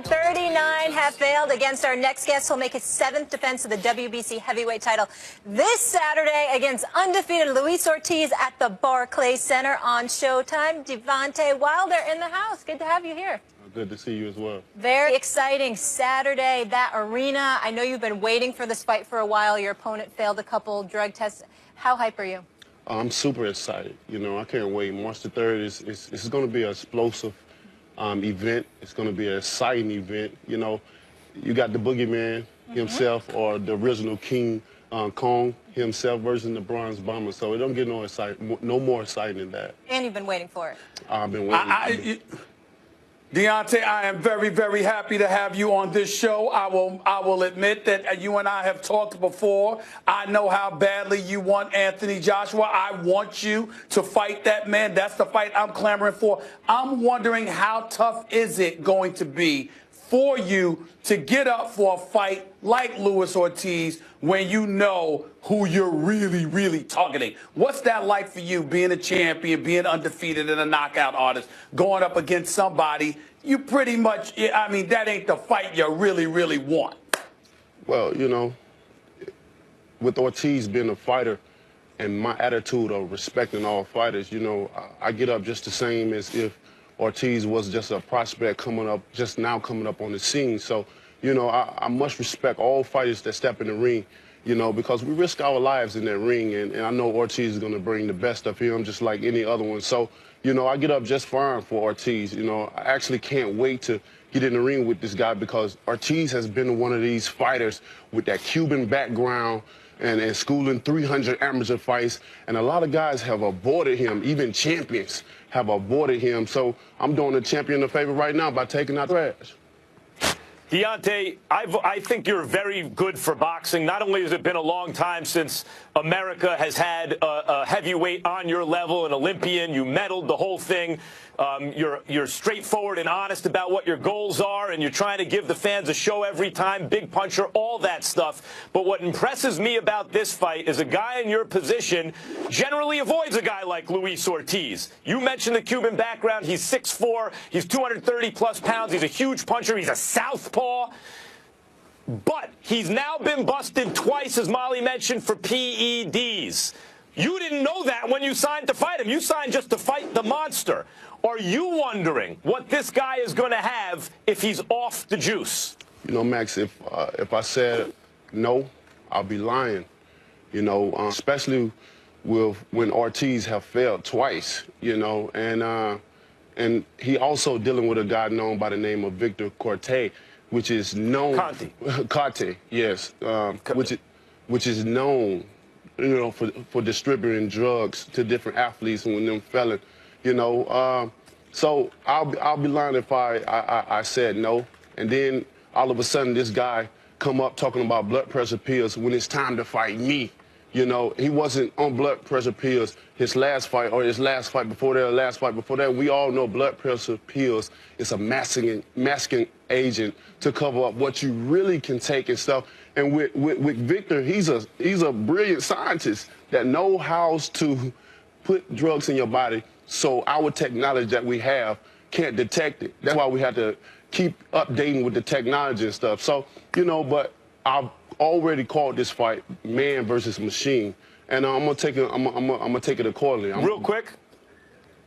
tried, 39 have failed. Against our next guest, who'll make his 7th defense of the WBC heavyweight title this Saturday against undefeated Luis Ortiz at the Barclays Center on Showtime. Deontay Wilder in the house. Good to have you here. Good to see you as well. Very exciting Saturday, that arena. I know you've been waiting for this fight for a while. Your opponent failed a couple drug tests. How hype are you? I'm super excited. You know, I can't wait. March the 3rd is going to be an explosive event. It's going to be an exciting event. You know, you got the boogeyman himself, or the original King Kong himself versus the Bronze Bomber. So it don't get no more exciting than that. And you've been waiting for it. I've been waiting. Deontay, I am very, very happy to have you on this show. I will admit that you and I have talked before. I know how badly you want Anthony Joshua. I want you to fight that man. That's the fight I'm clamoring for. I'm wondering, how tough is it going to be for you to get up for a fight like Luis Ortiz when you know who you're really, really targeting? What's that like for you, being a champion, being undefeated and a knockout artist, going up against somebody you pretty much, I mean, that ain't the fight you really, really want? Well, you know, with Ortiz being a fighter and my attitude of respecting all fighters, you know, I get up just the same as if Ortiz was just a prospect just now coming up on the scene. So, you know, I must respect all fighters that step in the ring, you know, because we risk our lives in that ring, and I know Ortiz is going to bring the best of him just like any other one. So, you know, I get up just fine for Ortiz. You know, I actually can't wait to get in the ring with this guy, because Ortiz has been one of these fighters with that Cuban background and schooling 300 amateur fights, and a lot of guys have aborted him. Even champions have aborted him. So I'm doing the champion a favor right now by taking out trash. Deontay, I think you're very good for boxing. Not only has it been a long time since America has had a heavyweight on your level, an Olympian, you medaled the whole thing. You're straightforward and honest about what your goals are, and you're trying to give the fans a show every time, big puncher, all that stuff. But what impresses me about this fight is a guy in your position generally avoids a guy like Luis Ortiz. You mentioned the Cuban background. He's 6'4", he's 230-plus pounds, he's a huge puncher, he's a southpaw. But he's now been busted twice, as Molly mentioned, for PEDs. You didn't know that when you signed to fight him. You signed just to fight the monster. Are you wondering what this guy is going to have if he's off the juice? You know, Max, if I said no, I'll be lying. You know, especially when Ortiz have failed twice, you know, and he also dealing with a guy known by the name of Victor Corte, which is known. Corte, yes, which is known, you know, for distributing drugs to different athletes and when them felon, you know. So I'll be lying if I said no, and then all of a sudden this guy come up talking about blood pressure pills when it's time to fight me. You know, he wasn't on blood pressure pills his last fight, or his last fight before that, or last fight before that. We all know blood pressure pills is a masking agent to cover up what you really can take and stuff. And with Victor, he's a brilliant scientist that knows how to put drugs in your body so our technology that we have can't detect it. That's why we have to keep updating with the technology and stuff. So, you know, but I've already called this fight man versus machine, and I'm gonna take it accordingly.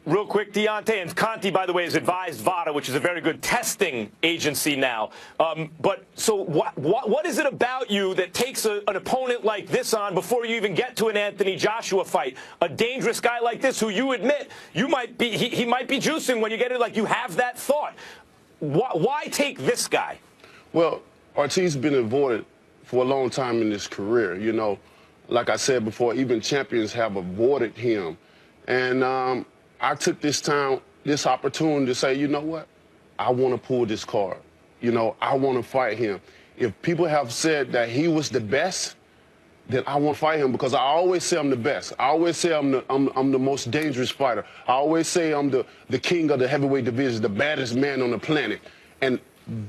Real quick, Deontay, and Conti, by the way, has advised VADA, which is a very good testing agency now. But so what is it about you that takes an opponent like this on before you even get to an Anthony Joshua fight? A dangerous guy like this, who you admit he might be juicing when you get it. Like, you have that thought. Why take this guy? Well, Ortiz has been avoided for a long time in his career. You know, like I said before, even champions have avoided him, and I took this opportunity to say, you know what? I want to pull this card. You know, I want to fight him. If people have said that he was the best, then I want to fight him, because I always say I'm the best. I always say I'm the most dangerous fighter. I always say I'm the king of the heavyweight division, the baddest man on the planet. And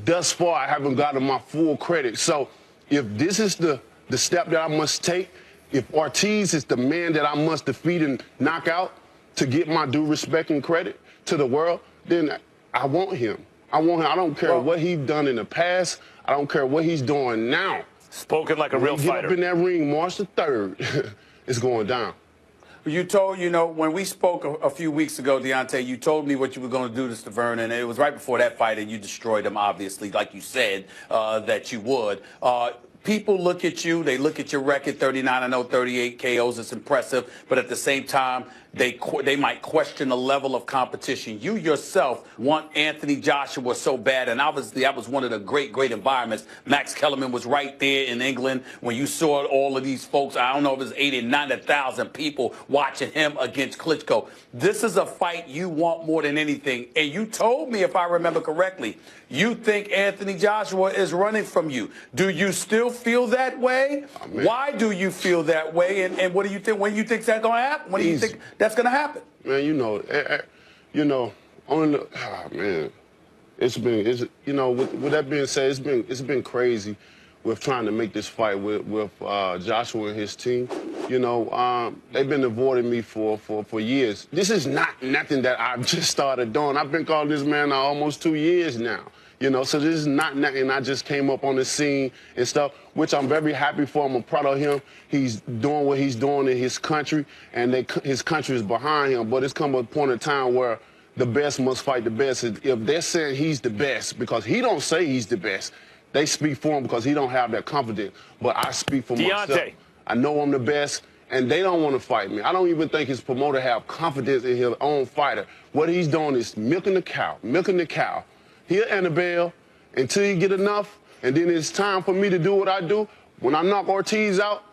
thus far, I haven't gotten my full credit. So if this is the step that I must take, if Ortiz is the man that I must defeat and knock out to get my due respect and credit to the world, then I want him. I want him. I don't care what he's done in the past. I don't care what he's doing now. Spoken like a real Get fighter. up in that ring March the 3rd. It's going down. You told, when we spoke a few weeks ago, Deontay, you told me what you were going to do to Stavern, and it was right before that fight, and you destroyed him, obviously, like you said that you would. People look at you, they look at your record, 39-0, 38 KOs, it's impressive, but at the same time, they might question the level of competition. You yourself want Anthony Joshua so bad, and obviously that was one of the great environments. Max Kellerman was right there in England when you saw all of these folks. I don't know if it was 80,000 or 90,000 people watching him against Klitschko. This is a fight you want more than anything, and you told me, if I remember correctly, you think Anthony Joshua is running from you. Do you still feel that way? Oh, why do you feel that way, and what do you think? When you think that's going to happen? When do you think that's going to happen? Man, man, with that being said, it's been crazy with trying to make this fight with Joshua and his team. They've been avoiding me for years. This is not nothing that I've just started doing. I've been calling this man almost 2 years now. So this is not nothing. I just came up on the scene and stuff, which I'm very happy for. I'm proud of him. He's doing what he's doing in his country, and his country is behind him. But it's come a point in time where the best must fight the best. If they're saying he's the best, because he don't say he's the best, they speak for him because he don't have that confidence. But I speak for myself. I know I'm the best, and they don't want to fight me. I don't even think his promoter have confidence in his own fighter. What he's doing is milking the cow. He'll Annabelle until he get enough, and then it's time for me to do what I do. When I knock Ortiz out,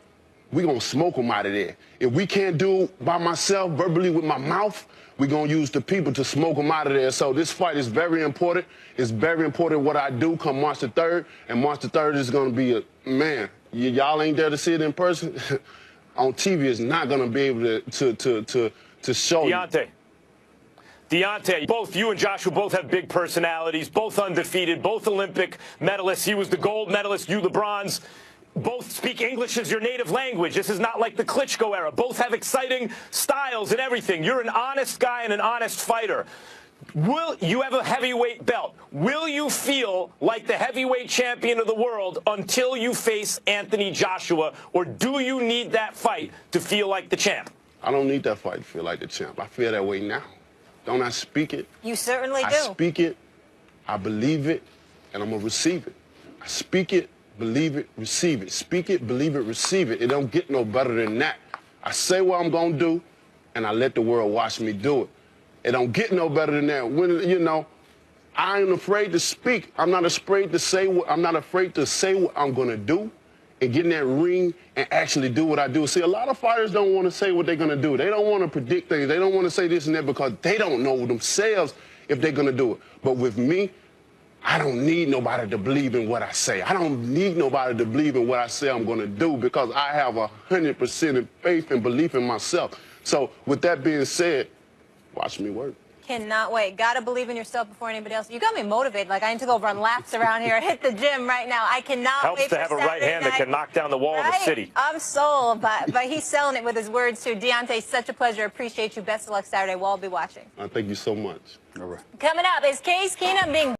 we gonna smoke him out of there. If we can't do it by myself, verbally with my mouth, we gonna use the people to smoke him out of there. So this fight is very important. It's very important what I do come March the 3rd, and March the 3rd is gonna be y'all ain't there to see it in person. On TV, it's not gonna be able to show you. Deontay, both you and Joshua both have big personalities, both undefeated, both Olympic medalists. He was the gold medalist, you the bronze. Both speak English as your native language. This is not like the Klitschko era. Both have exciting styles and everything. You're an honest guy and an honest fighter. You have a heavyweight belt. Will you feel like the heavyweight champion of the world until you face Anthony Joshua, or do you need that fight to feel like the champ? I don't need that fight to feel like the champ. I feel that way now. Don't I speak it? You certainly do. I speak it, I believe it, and I'm going to receive it. I speak it, believe it, receive it. Speak it, believe it, receive it. It don't get no better than that. I say what I'm going to do, and I let the world watch me do it. It don't get no better than that. When, I ain't afraid to speak. I'm not afraid to say what I'm going to do and get in that ring and actually do what I do. See, a lot of fighters don't want to say what they're going to do. They don't want to predict things. They don't want to say this and that because they don't know themselves if they're going to do it. But with me, I don't need nobody to believe in what I say. I don't need nobody to believe in what I say I'm going to do because I have 100% faith and belief in myself. So with that being said, watch me work. Cannot wait. Gotta believe in yourself before anybody else. You got me motivated. Like I need to go run laps around here, hit the gym right now. I cannot Helps wait to for have a Saturday right hand night. that can knock down the wall of the city. I'm sold, but he's selling it with his words too. Deontay, such a pleasure. Appreciate you. Best of luck Saturday. We'll all be watching. Thank you so much. All right. Coming up is Case Keenum being